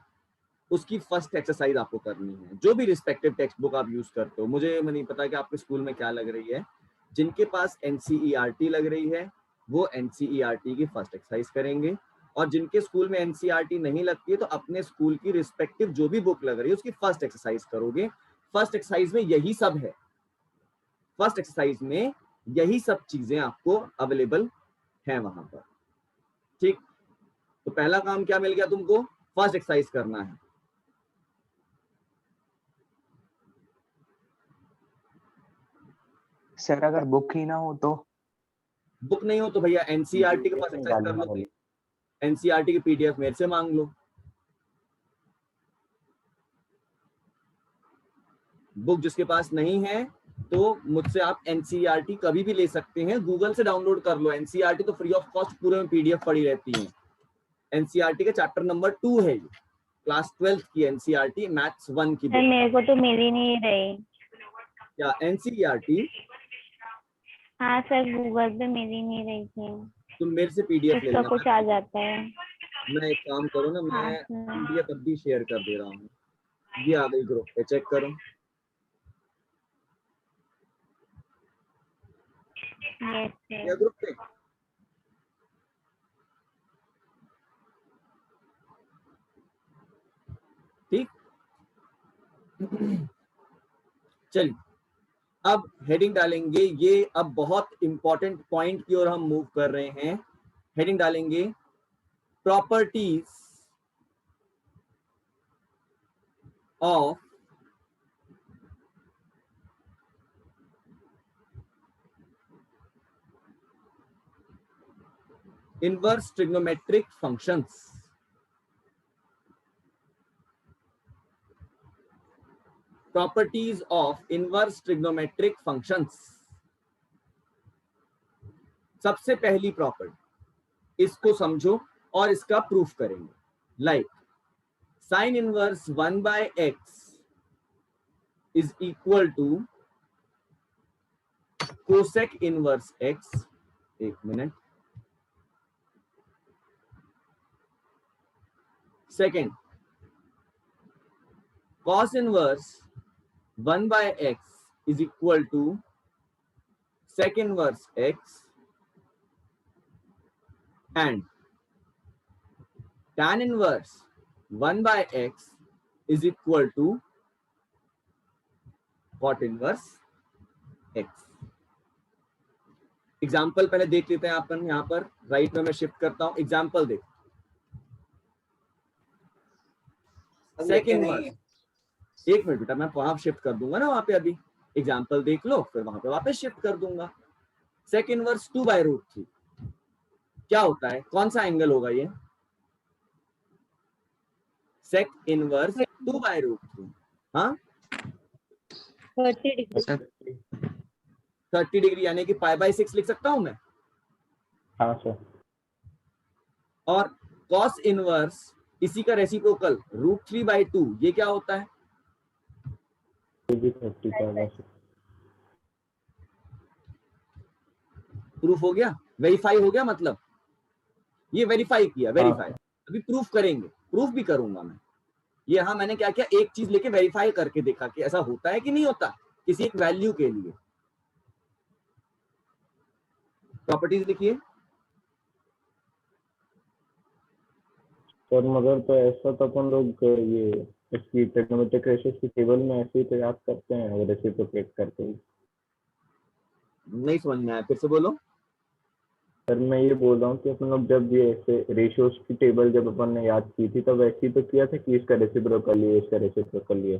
उसकी फर्स्ट एक्सरसाइज आपको करनी है। जो भी रिस्पेक्टिव टेक्स्ट बुक आप यूज करते हो, मुझे नहीं पता कि आपके स्कूल में क्या लग रही है। जिनके पास एनसीईआरटी लग रही है वो एनसीईआरटी की फर्स्ट एक्सरसाइज करेंगे, और जिनके स्कूल में एनसीईआरटी नहीं लगती है तो अपने स्कूल की रिस्पेक्टिव जो भी बुक लग रही है उसकी फर्स्ट एक्सरसाइज करोगे। फर्स्ट एक्सरसाइज में यही सब है, फर्स्ट एक्सरसाइज में यही सब चीजें आपको अवेलेबल है वहां पर। ठीक, तो पहला काम क्या मिल गया तुमको, फर्स्ट एक्सरसाइज करना है। सर अगर बुक ही ना हो तो? बुक नहीं हो तो भैया एनसीईआरटी के पास एक्सरसाइज कर लो, एनसीईआरटी की पीडीएफ मेरे से मांग लो। बुक जिसके पास नहीं है तो मुझसे आप एनसीईआरटी कभी भी ले सकते हैं, गूगल से डाउनलोड कर लो। एनसीईआरटी तो फ्री ऑफ कॉस्ट पूरे में पीडीएफ पड़ी रहती है। एनसीईआरटी का चैप्टर नंबर 2 है ये, क्लास 12th की एनसीईआरटी मैथ्स 1 की बुक। मेरे को तो मिल ही नहीं रही। क्या एनसीईआरटी? हाँ सर गूगल पे मिल ही नहीं रही थी। तुम मेरे से पीडीएफ ले इसका लेना। कुछ आ जाता है। मैं एक काम करो ना, हाँ मैं सर। पीडीएफ अब भी शेयर कर दे रहा हूँ, ये आ गई ग्रुप पे, चेक करो। यस ये सर। ग्रुप पे ठीक। चलिए अब हेडिंग डालेंगे। ये अब बहुत इंपॉर्टेंट पॉइंट की ओर हम मूव कर रहे हैं हेडिंग डालेंगे properties of inverse trigonometric functions. Properties of inverse trigonometric functions. सबसे पहली प्रॉपर्टी, इसको समझो और इसका प्रूफ करेंगे। Like sine inverse 1/x is equal to cosec inverse x। एक minute. Second, cos inverse 1/x is equal to sec inverse x, and tan inverse 1/x is equal to cot inverse x। Example पहले देख लेते हैं अपन। यहां पर right में मैं shift करता हूं। एग्जाम्पल देख, सेक इनवर्स, एक मिनट बेटा, मैं वहां शिफ्ट कर दूंगा ना, वहां पे अभी एग्जाम्पल देख लो, फिर वहां पे वापस शिफ्ट कर दूंगा। सेक इनवर्स 2/√3 क्या होता है, कौन सा एंगल होगा ये? सेक इनवर्स 2/√3, हाँ 30 डिग्री। 30 डिग्री, यानी कि π/6 लिख सकता हूं मैं। हाँ सर। और cos इनवर्स इसी का रेसिप्रोकल √3/2, ये क्या होता है? ये भी 30 प्रूफ हो गया, वेरीफाई हो गया, मतलब ये वेरीफाई किया, वेरीफाई। अभी प्रूफ करेंगे, प्रूफ भी करूंगा मैं। ये हाँ, मैंने क्या किया, एक चीज लेके वेरीफाई करके देखा कि ऐसा होता है कि नहीं होता किसी एक वैल्यू के लिए। प्रॉपर्टीज लिखिए सर। मगर तो ऐसा तो अपन लोग ये इसकी ट्रिग्नोमेट्रिक रेशियोज की टेबल में ऐसे ही तो याद करते हैं, अगर रेसिप्रोकेट करते ही। नहीं समझ में आया, फिर से बोलो। सर मैं ये बोल रहा हूँ कि अपन लोग जब ये ऐसे रेशियोज की टेबल जब अपन ने याद की थी, तब ऐसे ही तो किया था कि इसका रेसिप्रोकल लिए, इसका रेसिप्रोकल लिए।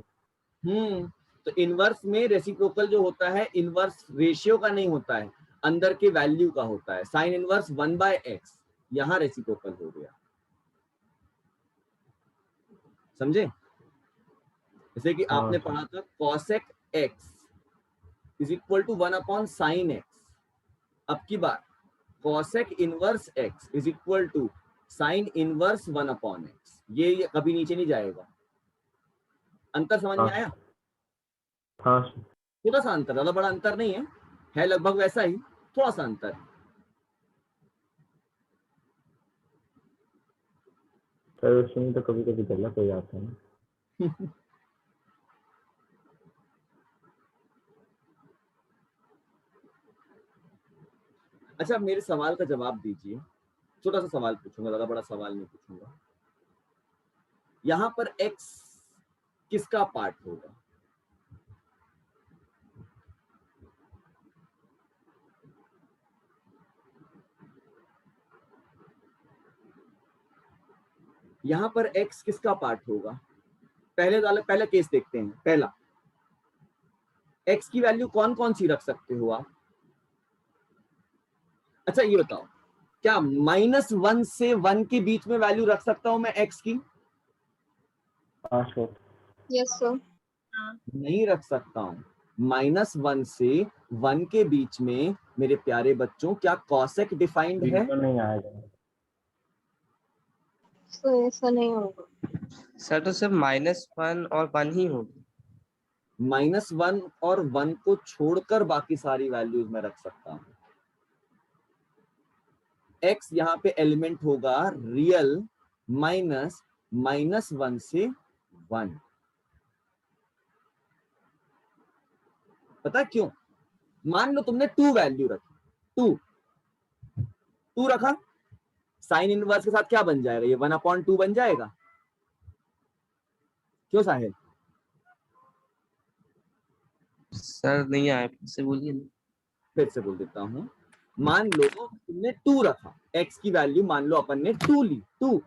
तो इनवर्स में रेसिप्रोकल जो होता है, इनवर्स रेशियो का नहीं होता है, अंदर के वैल्यू का होता है। साइन इनवर्स 1/x, यहां रेसिप्रोकल हो गया, समझे? जैसे कि आपने पढ़ा था cosec x is equal to 1/sin x। अब की बार cosec inverse x is equal to sine inverse 1/x। ये कभी नीचे नहीं जाएगा। अंतर समझ में आया? हाँ। थोड़ा सा अंतर, ज्यादा बड़ा अंतर नहीं है लगभग वैसा ही, थोड़ा सा अंतर। सर उसमें तो कभी कभी गलत हो जाता है ना। अच्छा, मेरे सवाल का जवाब दीजिए। छोटा सा सवाल पूछूंगा, ज्यादा बड़ा सवाल नहीं पूछूंगा। यहां पर x किसका पार्ट होगा? यहां पर x किसका पार्ट होगा? पहले केस देखते हैं। पहला, x की वैल्यू कौन कौन सी रख सकते हो आप? अच्छा ये बताओ, क्या -1 से 1 के बीच में वैल्यू रख सकता हूं मैं x की? Yes sir. नहीं रख सकता हूं। -1 से 1 के बीच में मेरे प्यारे बच्चों, क्या कॉसेक डिफाइंड है? तो नहीं आएगा सर ऐसा नहीं होगा सर। तो सिर्फ -1 और 1 ही होगी। -1 और 1 को छोड़कर बाकी सारी वैल्यूज में रख सकता हूं। x यहाँ पे एलिमेंट होगा रियल -1 से 1। पता है क्यों? मान लो तुमने 2 वैल्यू रखी, 2 रखा, साइन इनवर्स के साथ क्या बन जाएगा? ये 1/2 बन जाएगा। क्यों साहिल? सर नहीं आया, फिर से बोलिए ना। फिर से बोल देता हूं, मान लो तुमने 2 रखा, x की वैल्यू मान लो अपन ने 2 ली, 2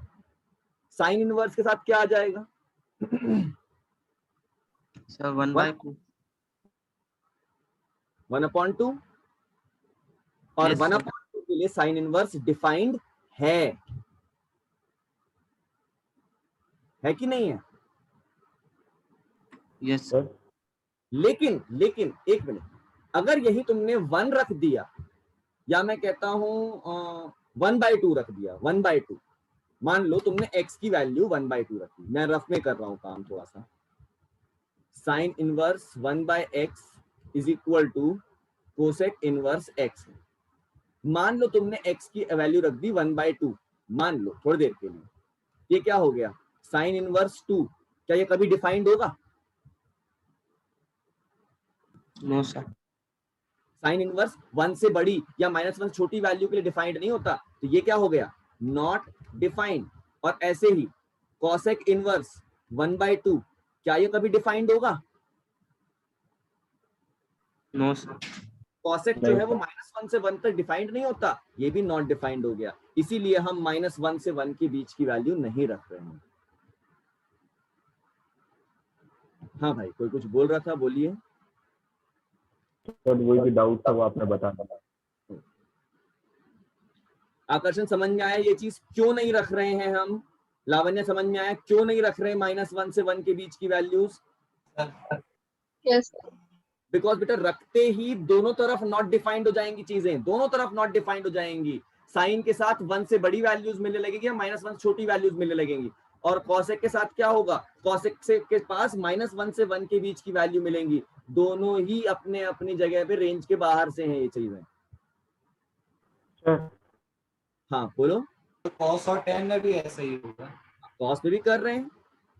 साइन इनवर्स के साथ क्या आ जाएगा? सर 1/2। 1/2 और Yes, 1/2 के लिए साइन इनवर्स डिफाइंड है कि नहीं है? यस सर लेकिन एक मिनट, अगर यही तुमने 1 रख दिया, या मैं कहता हूं 1/2 रख दिया, 1/2, मान लो तुमने x की वैल्यू 1/2 रखी, मैं रफ में कर रहा हूं काम थोड़ा सा, sine inverse 1/x is equal to cosec inverse x। मान लो तुमने x की वैल्यू रख दी 1/2, मान लो थोड़ी देर के लिए, ये क्या हो गया? साइन इनवर्स 2, क्या ये कभी डिफाइंड होगा? No sir. साइन इनवर्स 1 से बड़ी या -1 छोटी वैल्यू के लिए डिफाइंड नहीं होता, तो ये क्या हो गया? Not defined. और ऐसे ही कॉसेक इनवर्स 1/2, क्या ये कभी डिफाइंड होगा? No sir. कॉसेक जो है वो -1 से 1 तक डिफाइंड नहीं होता, ये भी नॉट डिफाइंड हो गया। इसीलिए हम -1 से 1 के बीच की वैल्यू नहीं रख रहे हैं। हाँ भाई, कोई कुछ बोल रहा था, बोलिए। सर वही भी डाउट था, वो आपने बता दिया। आकर्षण समझ में आया ये चीज क्यों नहीं रख रहे हैं हम? लावण्य समझ में आया क्यों नहीं रख रहे -1 से 1 के बीच की वैल्यूज? यस बिकॉज बेटा रखते ही दोनों तरफ नॉट डिफाइंड हो जाएंगी चीजें, दोनों तरफ नॉट डिफाइंड हो जाएंगी। साइन के साथ 1 से बड़ी वैल्यूज मिलने लगेगी, -1 छोटी वैल्यूज मिलने लगेंगी। और कॉसेक के साथ क्या होगा? कॉसेक से के पास -1 से 1 के बीच की वैल्यू मिलेंगी। दोनों ही अपने अपनी जगह पे रेंज के बाहर से हैं ये चीजें। हाँ बोलो। कॉस और tan में भी ऐसा ही होगा। कॉस्ट में भी कर रहे हैं,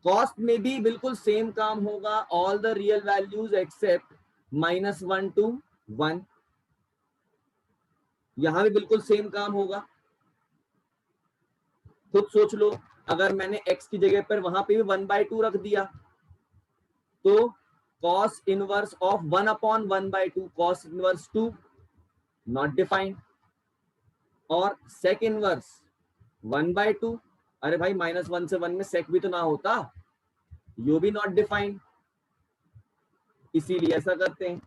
कॉस्ट में भी बिल्कुल सेम काम होगा। All the real values except -1 to 1, यहां भी बिल्कुल सेम काम होगा। खुद सोच लो, अगर मैंने x की जगह पर वहां पे भी 1/2 रख दिया, तो cos inverse of 1/1/2, cos inverse 2 not defined, और sec इनवर्स 1/2, अरे भाई -1 से 1 में sec भी तो ना होता, यो भी नॉट डिफाइंड, इसीलिए ऐसा करते हैं।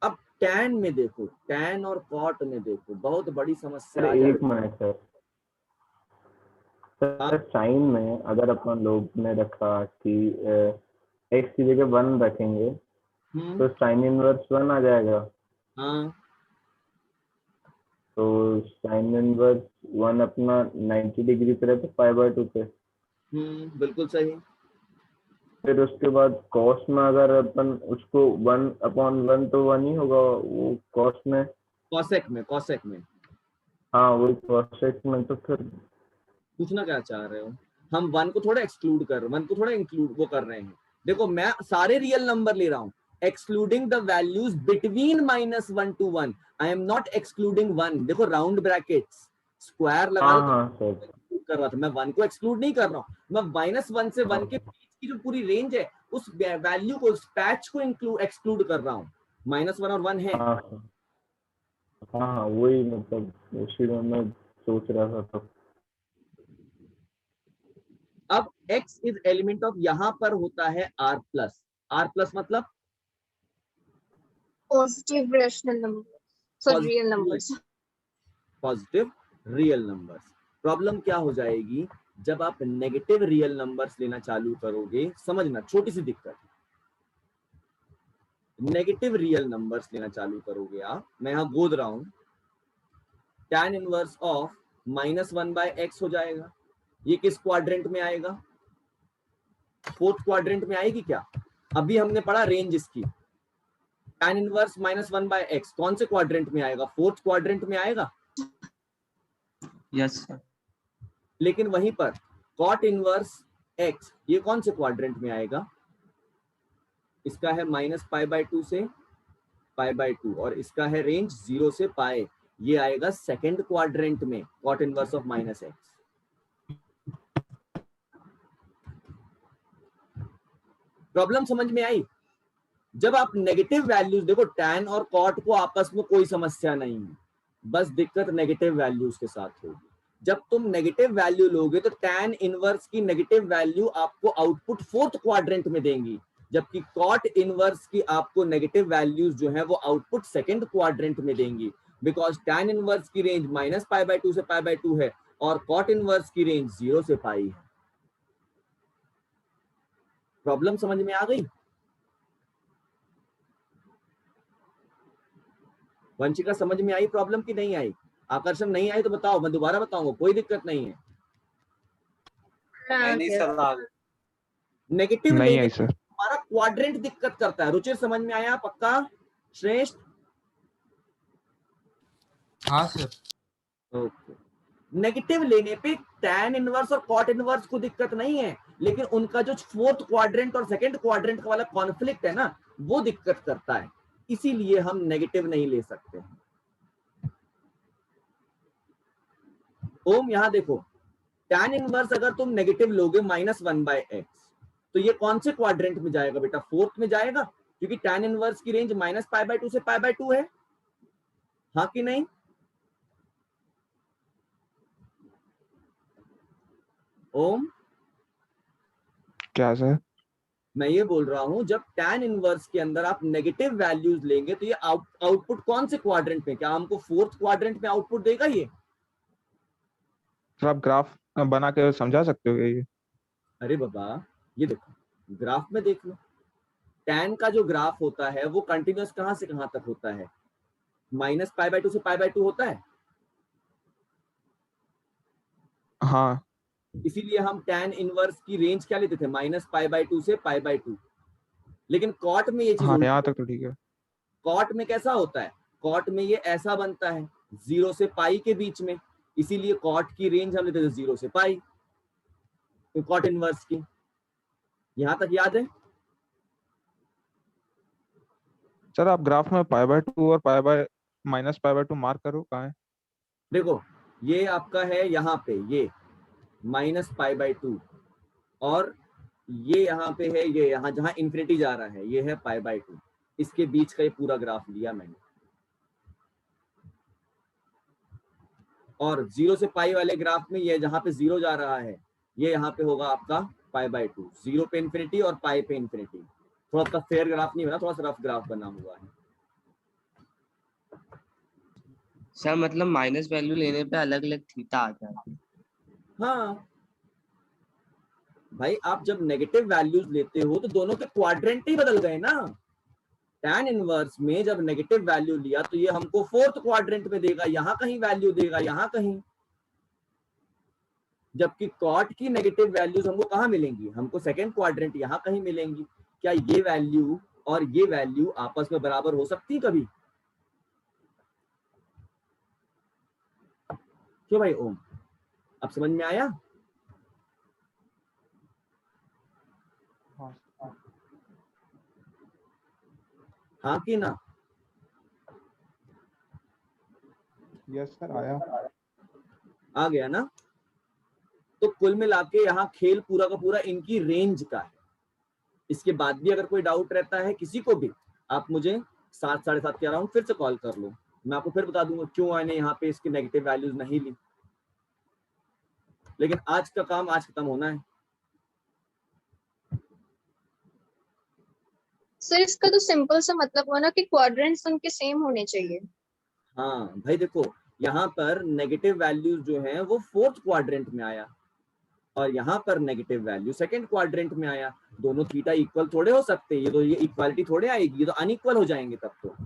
अब tan में देखो, tan और cot में देखो, बहुत बड़ी समस्या आ एक जाती मिनट सर, साइन में अगर अपन लोग ने रखा कि x की जगह 1 रखेंगे, तो साइन इनवर्स 1 आ जाएगा। हाँ, तो साइन इनवर्स 1 अपना 90 डिग्री पे रहता π/2 पे। बिल्कुल सही। फिर उसके बाद कॉस में अगर अपन उसको 1/1 तो 1 ही होगा वो कॉस में, कॉसेक में हाँ वही कॉसेक में। तो फिर पूछना क्या चाह रहे हो? हम 1 को थोड़ा एक्सक्लूड कर, 1 को थोड़ा इंक्लूड वो कर रहे हैं। देखो मैं सारे रियल नंबर ले रहा हूं, excluding the values between -1 to 1, I am not excluding 1। देखो राउंड ब्रैकेट्स, स्क्वायर लगा कर रहा था, मैं 1 को एक्सक्लूड नहीं कर रहा हूं, मैं -1 से 1 के बीच की जो पूरी रेंज है उस वैल्यू को, उस पैच को एक्सक्लूड कर रहा हूं। -1 और 1 है। हाँ वही, मतलब उसी में मैं सोच रहा था। तो अब x इज एलिमेंट ऑफ, यहां पर होता है r प्लस मतलब positive rational number, sorry real numbers, positive real numbers. Problem क्या हो जाएगी जब आप नेगेटिव रियल नंबर्स लेना चालू करोगे? समझना, छोटी सी दिक्कत, नेगेटिव रियल नंबर्स लेना चालू करोगे आप, मैं यहां गोद रहा हूं, tan इनवर्स ऑफ -1/x हो जाएगा। ये किस क्वाड्रेंट में आएगा? 4th क्वाड्रेंट में आएगी क्या? अभी हमने पढ़ा रेंज इसकी, tan इनवर्स -1/x कौन से क्वाड्रेंट में आएगा? 4th क्वाड्रेंट में आएगा। Yes sir. लेकिन वहीं पर cot इनवर्स x, ये कौन से क्वाड्रेंट में आएगा? इसका है -π/2 से π/2, और इसका है रेंज 0 से π, ये आएगा सेकंड क्वाड्रेंट में, cot inverse of -x। Problem समझ में आई? जब आप नेगेटिव वैल्यूज देखो, tan और cot को आपस में कोई समस्या नहीं है, बस दिक्कत नेगेटिव वैल्यूज के साथ होगी। जब तुम नेगेटिव वैल्यू लोगे तो tan इनवर्स की नेगेटिव वैल्यू आपको आउटपुट फोर्थ क्वाड्रेंट में देंगी, जबकि cot इनवर्स की आपको नेगेटिव वैल्यूज जो है वो आउटपुट सेकंड क्वाड्रेंट में देंगी, बिकॉज tan इनवर्स की रेंज -π/2 से π/2 है और cot इनवर्स की रेंज 0 से π है। प्रॉब्लम समझ में आ गई? वंशिका समझ में आई प्रॉब्लम की नहीं आई? आकर्षण नहीं आई तो बताओ, मैं दोबारा बताऊंगा, कोई दिक्कत नहीं है। नहीं सर, नेगेटिव नहीं लेने आई सर। हमारा क्वाड्रेंट दिक्कत करता है। रुचिर समझ में आया? पक्का? श्रेष्ठ? हाँ सर। ओके। नेगेटिव लेने पे tan इनवर्स और cot इनवर्स को दिक्कत नहीं है, लेकिन उनका जो फोर्थ क्वाड्रेंट और सेकंड क्वाड्रेंट का वाला कॉन्फ्लिक्ट है ना, वो दिक्कत करता है, इसीलिए हम नेगेटिव नहीं ले सकते। ओम यहां देखो, tan इनवर्स अगर तुम नेगेटिव लोगे -1/x, तो ये कौन से क्वाड्रेंट में जाएगा बेटा? फोर्थ में जाएगा, क्योंकि tan इनवर्स की रेंज -π/2 से π/2 है। हाँ कि नहीं? ओम क्या सर? मैं ये बोल रहा हूं, जब tan इनवर्स के अंदर आप नेगेटिव वैल्यूज लेंगे तो ये आउटपुट कौन से क्वाड्रेंट में? क्या हमको फोर्थ क्वाड्रेंट में आउटपुट देगा ये? सर आप ग्राफ बना के समझा सकते हो ये? अरे बाबा, ये देखो, ग्राफ में देख लो, tan का जो ग्राफ होता है वो कंटिन्यूअस कहां से कहां तक होता है? -π/2 से π/2 होता है। हाँ इसीलिए हम tan इनवर्स की रेंज क्या लेते थे? -π/2 से π/2। लेकिन कॉट में ये चीज हाँ, उल्टी। यहाँ तक तो ठीक है। कॉट में कैसा होता है? कॉट में ये ऐसा बनता है 0 से पाई के बीच में, इसीलिए कॉट की रेंज हम लेते थे 0 से पाई, तो कॉट इनवर्स की। यहां तक याद है? सर आप ग्राफ में π/2 और -π/2 मार्क करो, कहाँ है? देखो, ये आपका है यहाँ पे, ये -π/2, और ये यहाँ पे है, ये यहाँ जहाँ इन्फिनिटी जा रहा है ये है π/2। इसके बीच का ये पूरा ग्राफ लिया मैंने, और 0 से पाई वाले ग्राफ में ये जहाँ पे 0 जा रहा है ये यहाँ पे होगा आपका π/2, 0 पे इन्फिनिटी और पाई पे इन्फिनिटी। थोड़ा सा फेयर ग्राफ नहीं बना, थोड़ा सा रफ ग्राफ बना हुआ है। सर मतलब माइनस वैल्यू लेने पे अलग अलग थीटा आ जाता है। हाँ भाई, आप जब नेगेटिव वैल्यूज लेते हो तो दोनों के क्वाड्रेंट ही बदल गए ना। tan इनवर्स में जब नेगेटिव वैल्यू लिया तो ये हमको फोर्थ क्वाड्रेंट में देगा, यहां कहीं वैल्यू देगा, यहां कहीं। जबकि cot की नेगेटिव वैल्यूज हमको कहां मिलेंगी? हमको सेकंड क्वाड्रेंट यहां कहीं मिलेंगी। क्या ये वैल्यू और ये वैल्यू आपस में बराबर हो सकती कभी? क्यों भाई ओम, अब समझ में आया? हाँ कि ना? यस सर, आया। आ गया ना? तो कुल मिला के यहाँ खेल पूरा का पूरा इनकी रेंज का है। इसके बाद भी अगर कोई डाउट रहता है किसी को भी, आप मुझे 7 साढ़े 7 के अराउंड फिर से कॉल कर लो, मैं आपको फिर बता दूंगा क्यों मैंने यहाँ पे इसकी नेगेटिव वैल्यूज नहीं ली। लेकिन आज का काम आज खत्म होना है। सर इसका तो सिंपल सा मतलब हुआ ना कि क्वाड्रेंट्स उनके सेम होने चाहिए। हाँ भाई देखो, यहाँ पर नेगेटिव वैल्यूज जो है वो फोर्थ क्वाड्रेंट में आया और यहाँ पर नेगेटिव वैल्यू सेकंड क्वाड्रेंट में आया। दोनों थीटा इक्वल थोड़े हो सकते, ये तो ये इक्वालिटी थोड़े आएगी, ये तो अनइक्वल हो जाएंगे तब तो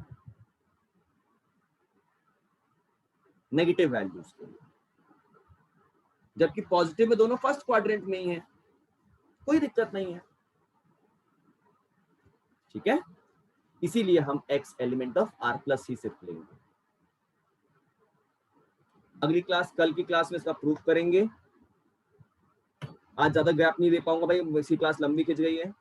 नेगेटिव वैल्यूज के लिए। जबकि पॉजिटिव में दोनों फर्स्ट क्वाड्रेंट में ही है, कोई दिक्कत नहीं है। ठीक है, इसीलिए हम x element of r plus ही सिर्फ लेंगे। अगली क्लास, कल की क्लास में इसका प्रूफ करेंगे। आज ज्यादा गैप नहीं दे पाऊंगा भाई, इसी क्लास लंबी खिंच गई है।